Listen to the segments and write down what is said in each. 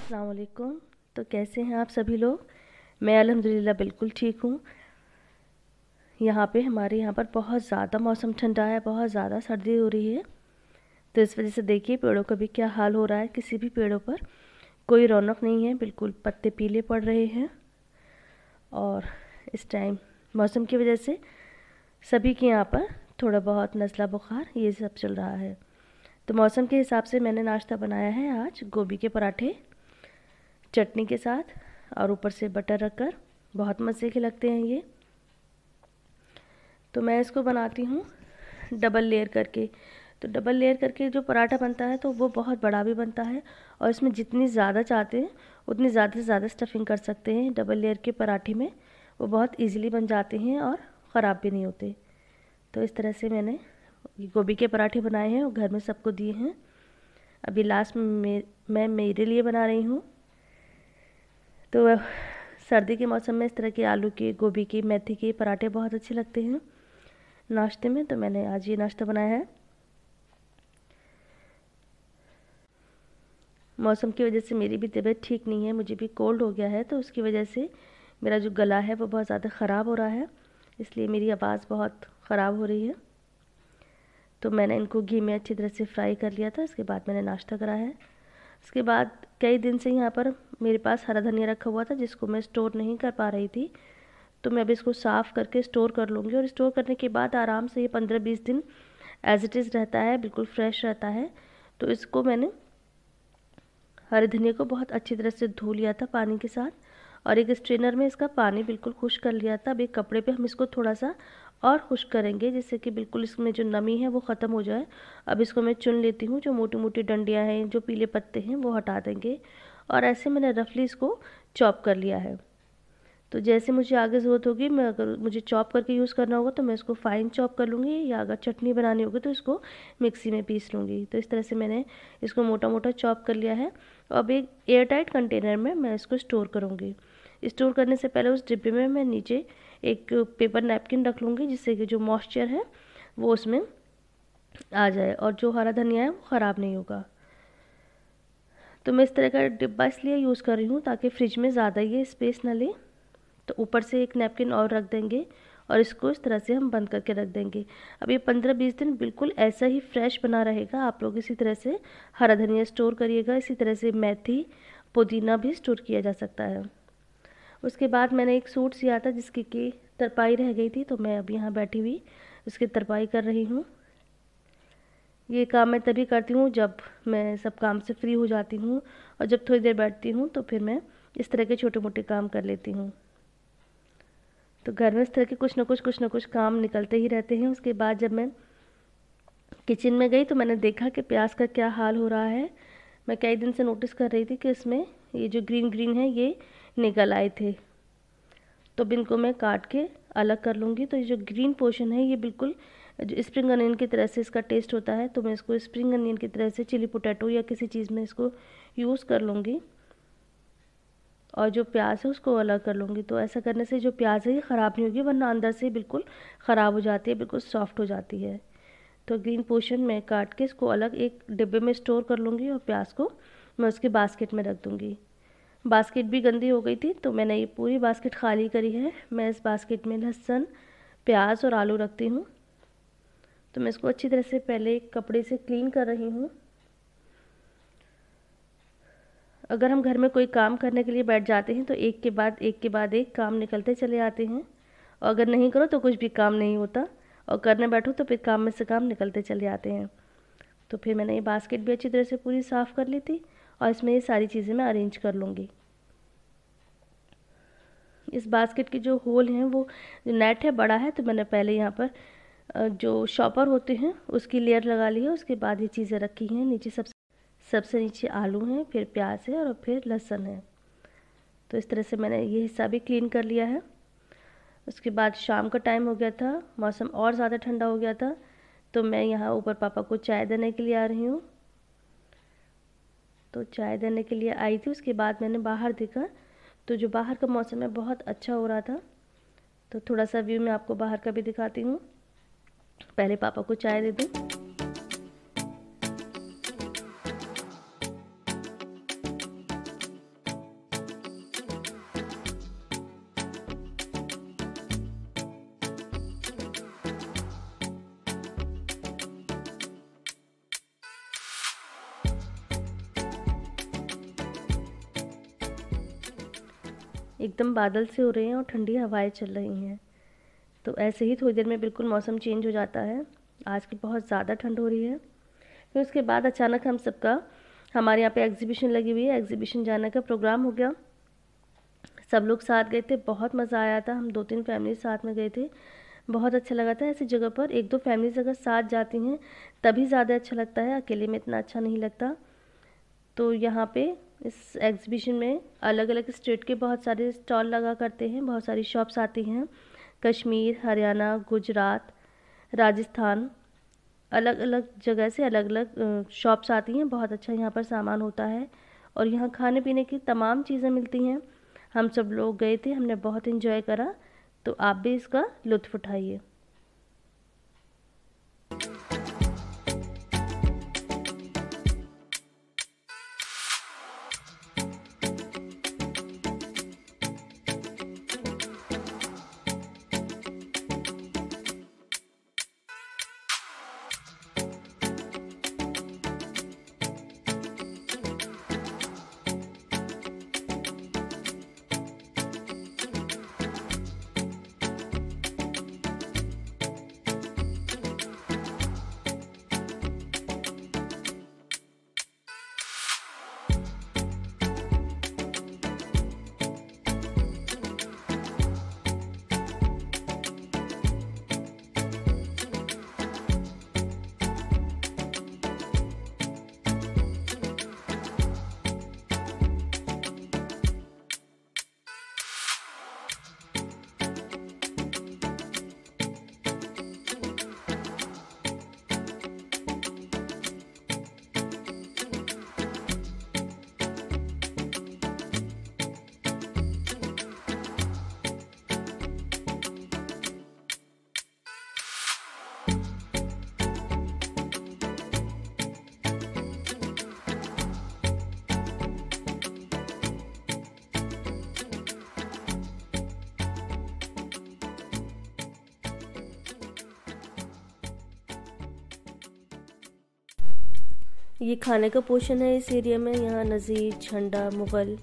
अस्सलाम वालेकुम। तो कैसे हैं आप सभी लोग? मैं अल्हम्दुलिल्लाह बिल्कुल ठीक हूँ। हमारे यहाँ पर बहुत ज़्यादा मौसम ठंडा है, बहुत ज़्यादा सर्दी हो रही है। तो इस वजह से देखिए पेड़ों का भी क्या हाल हो रहा है। किसी भी पेड़ों पर कोई रौनक नहीं है, बिल्कुल पत्ते पीले पड़ रहे हैं। और इस टाइम मौसम की वजह से सभी के यहाँ पर थोड़ा बहुत नज़ला बुखार ये सब चल रहा है। तो मौसम के हिसाब से मैंने नाश्ता बनाया है आज गोभी के पराठे चटनी के साथ, और ऊपर से बटर रखकर। बहुत मज़े के लगते हैं ये। तो मैं इसको बनाती हूँ डबल लेयर करके। तो डबल लेयर करके जो पराठा बनता है तो वो बहुत बड़ा भी बनता है, और इसमें जितनी ज़्यादा चाहते हैं उतनी ज़्यादा से ज़्यादा स्टफिंग कर सकते हैं। डबल लेयर के पराठे में वो बहुत इजीली बन जाते हैं और ख़राब भी नहीं होते। तो इस तरह से मैंने गोभी के पराठे बनाए हैं और घर में सबको दिए हैं। अभी लास्ट में मैं मेरे लिए बना रही हूँ। तो सर्दी के मौसम में इस तरह के आलू के, गोभी के, मेथी के पराठे बहुत अच्छे लगते हैं नाश्ते में। तो मैंने आज ये नाश्ता बनाया है। मौसम की वजह से मेरी भी तबीयत ठीक नहीं है, मुझे भी कोल्ड हो गया है। तो उसकी वजह से मेरा जो गला है वो बहुत ज़्यादा ख़राब हो रहा है, इसलिए मेरी आवाज़ बहुत ख़राब हो रही है। तो मैंने इनको घी में अच्छी तरह से फ्राई कर लिया था। इसके बाद मैंने नाश्ता करा है। उसके बाद कई दिन से यहाँ पर मेरे पास हरा धनिया रखा हुआ था, जिसको मैं स्टोर नहीं कर पा रही थी। तो मैं अब इसको साफ़ करके स्टोर कर लूँगी, और स्टोर करने के बाद आराम से ये 15-20 दिन एज़ इट इज़ रहता है, बिल्कुल फ्रेश रहता है। तो इसको मैंने हरे धनिया को बहुत अच्छी तरह से धो लिया था पानी के साथ, और एक स्ट्रेनर में इसका पानी बिल्कुल खुश्क कर लिया था। अब एक कपड़े पे हम इसको थोड़ा सा और खुश्क करेंगे, जिससे कि बिल्कुल इसमें जो नमी है वो ख़त्म हो जाए। अब इसको मैं चुन लेती हूँ, जो मोटी मोटी डंडियाँ हैं, जो पीले पत्ते हैं वो हटा देंगे। और ऐसे मैंने रफली इसको चॉप कर लिया है। तो जैसे मुझे आगे ज़रूरत होगी, मैं अगर मुझे चॉप करके यूज़ करना होगा तो मैं इसको फ़ाइन चॉप कर लूँगी, या अगर चटनी बनानी होगी तो इसको मिक्सी में पीस लूँगी। तो इस तरह से मैंने इसको मोटा मोटा चॉप कर लिया है। अब एक एयर टाइट कंटेनर में मैं इसको स्टोर करूँगी। स्टोर करने से पहले उस डिब्बे में मैं नीचे एक पेपर नैपकिन रख लूँगी, जिससे कि जो मॉइस्चर है वो उसमें आ जाए, और जो हरा धनिया है वो ख़राब नहीं होगा। तो मैं इस तरह का डिब्बा इसलिए यूज़ कर रही हूँ ताकि फ्रिज में ज़्यादा ये स्पेस ना ले। तो ऊपर से एक नैपकिन और रख देंगे, और इसको इस तरह से हम बंद करके रख देंगे। अब ये 15-20 दिन बिल्कुल ऐसा ही फ्रेश बना रहेगा। आप लोग इसी तरह से हरा धनिया स्टोर करिएगा, इसी तरह से मेथी, पुदीना भी स्टोर किया जा सकता है। उसके बाद मैंने एक सूट सिया था जिसकी कि तरपाई रह गई थी, तो मैं अब यहाँ बैठी हुई उसकी तरपाई कर रही हूँ। ये काम मैं तभी करती हूँ जब मैं सब काम से फ्री हो जाती हूँ, और जब थोड़ी देर बैठती हूँ तो फिर मैं इस तरह के छोटे मोटे काम कर लेती हूँ। तो घर में इस तरह के कुछ ना कुछ काम निकलते ही रहते हैं। उसके बाद जब मैं किचन में गई तो मैंने देखा कि प्याज का क्या हाल हो रहा है। मैं कई दिन से नोटिस कर रही थी कि इसमें ये जो ग्रीन ग्रीन है ये निकल आए थे। तो अब इनको मैं काट के अलग कर लूँगी। तो ये जो ग्रीन पोर्शन है ये बिल्कुल जो स्प्रिंग अनियन की तरह से इसका टेस्ट होता है, तो मैं इसको स्प्रिंग अनियन की तरह से चिली पोटैटो या किसी चीज़ में इसको यूज़ कर लूँगी, और जो प्याज है उसको अलग कर लूँगी। तो ऐसा करने से जो प्याज है ये ख़राब नहीं होगी, वरना अंदर से बिल्कुल ख़राब हो जाती है, बिल्कुल सॉफ्ट हो जाती है। तो ग्रीन पोर्शन में काट के इसको अलग एक डिब्बे में स्टोर कर लूँगी, और प्याज को मैं उसके बास्केट में रख दूँगी। बास्केट भी गंदी हो गई थी, तो मैंने ये पूरी बास्केट खाली करी है। मैं इस बास्केट में लहसुन, प्याज और आलू रखती हूँ। तो मैं इसको अच्छी तरह से पहले एक कपड़े से क्लीन कर रही हूँ। अगर हम घर में कोई काम करने के लिए बैठ जाते हैं तो एक के बाद एक के बाद एक काम निकलते चले आते हैं, और अगर नहीं करो तो कुछ भी काम नहीं होता, और करने बैठो तो फिर काम में से काम निकलते चले आते हैं। तो फिर मैंने ये बास्केट भी अच्छी तरह से पूरी साफ़ कर ली थी, और इसमें ये सारी चीज़ें मैं अरेंज कर लूँगी। इस बास्केट की जो होल हैं वो जो नेट है बड़ा है, तो मैंने पहले यहाँ पर जो शॉपर होते हैं उसकी लेयर लगा ली है। उसके बाद ये चीज़ें रखी हैं नीचे। सबसे नीचे आलू हैं, फिर प्याज है, और फिर लहसुन है। तो इस तरह से मैंने ये हिस्सा भी क्लीन कर लिया है। उसके बाद शाम का टाइम हो गया था, मौसम और ज़्यादा ठंडा हो गया था। तो मैं यहाँ ऊपर पापा को चाय देने के लिए आ रही हूँ। तो चाय देने के लिए आई थी। उसके बाद मैंने बाहर देखा, तो जो बाहर का मौसम है बहुत अच्छा हो रहा था। तो थोड़ा सा व्यू मैं आपको बाहर का भी दिखाती हूँ। पहले पापा को चाय दे दूँ। एकदम बादल से हो रहे हैं और ठंडी हवाएं चल रही हैं। तो ऐसे ही थोड़ी देर में बिल्कुल मौसम चेंज हो जाता है। आज की बहुत ज़्यादा ठंड हो रही है। फिर उसके बाद अचानक हमारे यहाँ पे एग्जीबिशन लगी हुई है, एग्जीबिशन जाने का प्रोग्राम हो गया। सब लोग साथ गए थे, बहुत मज़ा आया था। हम 2-3 फैमिली साथ में गए थे, बहुत अच्छा लगा था। ऐसी जगह पर 1-2 फैमिलीज अगर साथ जाती हैं तभी ज़्यादा अच्छा लगता है, अकेले में इतना अच्छा नहीं लगता। तो यहाँ पे इस एग्जीबिशन में अलग अलग स्टेट के बहुत सारे स्टॉल लगा करते हैं, बहुत सारी शॉप्स आती हैं। कश्मीर, हरियाणा, गुजरात, राजस्थान, अलग अलग जगह से अलग अलग शॉप्स आती हैं। बहुत अच्छा यहाँ पर सामान होता है और यहाँ खाने पीने की तमाम चीज़ें मिलती हैं। हम सब लोग गए थे, हमने बहुत एंजॉय करा। तो आप भी इसका लुत्फ़ उठाइए। ये खाने का पोर्शन है इस एरिया में। यहाँ नज़ीर, झंडा, मुग़ल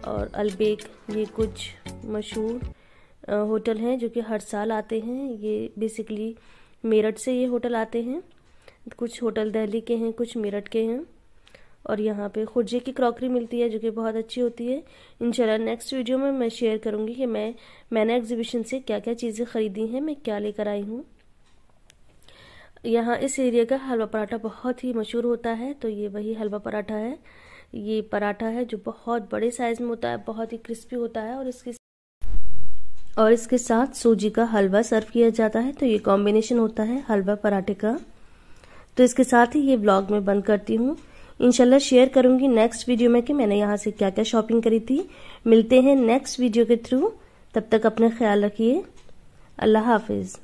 और अलबेक, ये कुछ मशहूर होटल हैं जो कि हर साल आते हैं। ये बेसिकली मेरठ से ये होटल आते हैं। कुछ होटल दिल्ली के हैं, कुछ मेरठ के हैं। और यहाँ पे खुर्जे की क्रॉकरी मिलती है जो कि बहुत अच्छी होती है। इंशाल्लाह नेक्स्ट वीडियो में मैं शेयर करूँगी कि मैंने एग्जीबिशन से क्या क्या चीज़ें ख़रीदी हैं, मैं क्या लेकर आई हूँ। यहाँ इस एरिया का हलवा पराठा बहुत ही मशहूर होता है। तो ये वही हलवा पराठा है। ये पराठा है जो बहुत बड़े साइज़ में होता है, बहुत ही क्रिस्पी होता है और इसके साथ सूजी का हलवा सर्व किया जाता है। तो ये कॉम्बिनेशन होता है हलवा पराठे का। तो इसके साथ ही ये व्लॉग मैं बंद करती हूँ। इंशाल्लाह शेयर करूँगी नेक्स्ट वीडियो में कि मैंने यहाँ से क्या क्या शॉपिंग करी थी। मिलते हैं नेक्स्ट वीडियो के थ्रू। तब तक अपना ख्याल रखिए। अल्लाह हाफिज़।